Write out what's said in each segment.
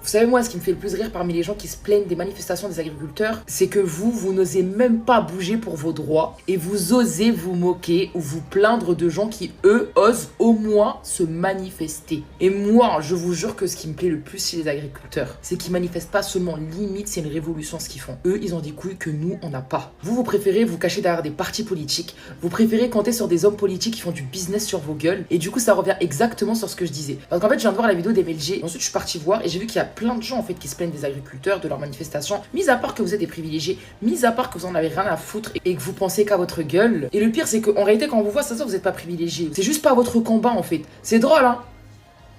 Vous savez, moi, ce qui me fait le plus rire parmi les gens qui se plaignent des manifestations des agriculteurs, c'est que vous n'osez même pas bouger pour vos droits et vous osez vous moquer ou vous plaindre de gens qui, eux, osent au moins se manifester. Et moi, je vous jure que ce qui me plaît le plus chez les agriculteurs, c'est qu'ils manifestent pas seulement, limite, c'est une révolution ce qu'ils font. Eux, ils ont des couilles que nous, on n'a pas. Vous préférez vous cacher derrière des partis politiques, vous préférez compter sur des hommes politiques qui font du business sur vos gueules, et du coup, ça revient exactement sur ce que je disais. Parce qu'en fait, je viens de voir la vidéo d'MLG, ensuite, je suis parti voir et j'ai vu qu'il y a plein de gens en fait qui se plaignent des agriculteurs, de leurs manifestations, mis à part que vous êtes des privilégiés, mis à part que vous en avez rien à foutre et que vous pensez qu'à votre gueule. Et le pire, c'est qu'en réalité, quand on vous voit, ça se voit, vous êtes pas privilégié. C'est juste pas votre combat en fait. C'est drôle, hein?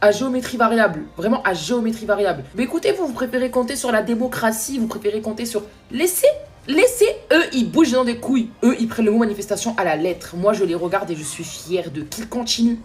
À géométrie variable, vraiment à géométrie variable. Mais écoutez, vous préférez compter sur la démocratie, vous préférez compter sur... Laissez, eux, ils bougent dans des couilles. Eux, ils prennent le mot manifestation à la lettre. Moi, je les regarde et je suis fier de qu'ils continuent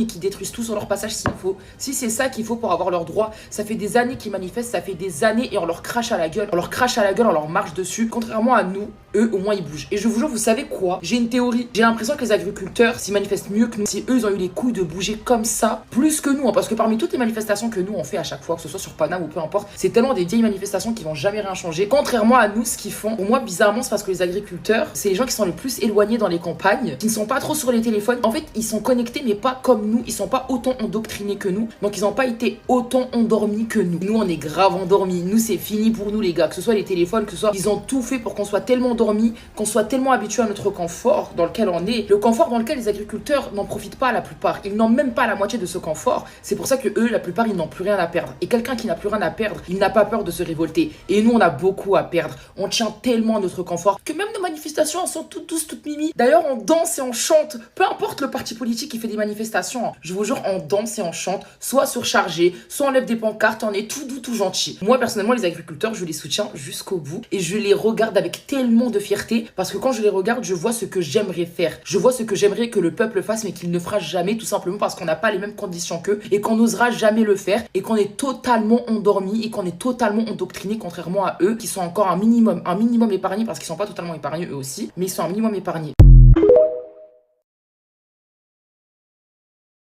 et qu'ils détruisent tout sur leur passage s'il faut. Si c'est ça qu'il faut pour avoir leurs droits, ça fait des années qu'ils manifestent, ça fait des années et on leur crache à la gueule. On leur crache à la gueule, on leur marche dessus. Contrairement à nous, eux, au moins, ils bougent. Et je vous jure, vous savez quoi? J'ai une théorie. J'ai l'impression que les agriculteurs s'y manifestent mieux que nous. Si eux, ils ont eu les couilles de bouger comme ça, plus que nous. Hein, parce que parmi toutes les manifestations que nous, on fait à chaque fois, que ce soit sur Paname ou peu importe, c'est tellement des vieilles manifestations qui vont jamais rien changer. Contrairement à nous, ce qu'ils font, pour moi, bizarrement, c'est parce que les agriculteurs, c'est les gens qui sont les plus éloignés dans les campagnes, qui ne sont pas trop sur les téléphones. En fait, ils sont connectés, mais pas comme nous. Ils sont pas autant endoctrinés que nous. Donc, ils n'ont pas été autant endormis que nous. Nous, on est grave endormis. Nous, c'est fini pour nous, les gars. Que ce soit les téléphones, que ce soit... Ils ont tout fait pour qu'on soit tellement endormis, qu'on soit tellement habitué à notre confort dans lequel on est. Le confort dans lequel les agriculteurs n'en profitent pas la plupart. Ils n'ont même pas la moitié de ce confort. C'est pour ça que eux, la plupart, ils n'ont plus rien à perdre. Et quelqu'un qui n'a plus rien à perdre, il n'a pas peur de se révolter. Et nous, on a beaucoup à perdre. On tient tellement à notre confort que même nos manifestations, elles sont toutes douces, toutes mimi. D'ailleurs, on danse et on chante. Peu importe le parti politique qui fait des manifestations. Je vous jure, on danse et on chante. Soit surchargé, soit on lève des pancartes. On est tout doux, tout gentil. Moi, personnellement, les agriculteurs, je les soutiens jusqu'au bout. Et je les regarde avec tellement de fierté. Parce que quand je les regarde, je vois ce que j'aimerais faire. Je vois ce que j'aimerais que le peuple fasse, mais qu'il ne fera jamais, tout simplement parce qu'on n'a pas les mêmes conditions qu'eux et qu'on n'osera jamais le faire et qu'on est totalement endormi et qu'on est totalement endoctriné, contrairement à eux qui sont encore un minimum épargnés parce qu'ils sont pas totalement épargnés eux aussi, mais ils sont un minimum épargnés.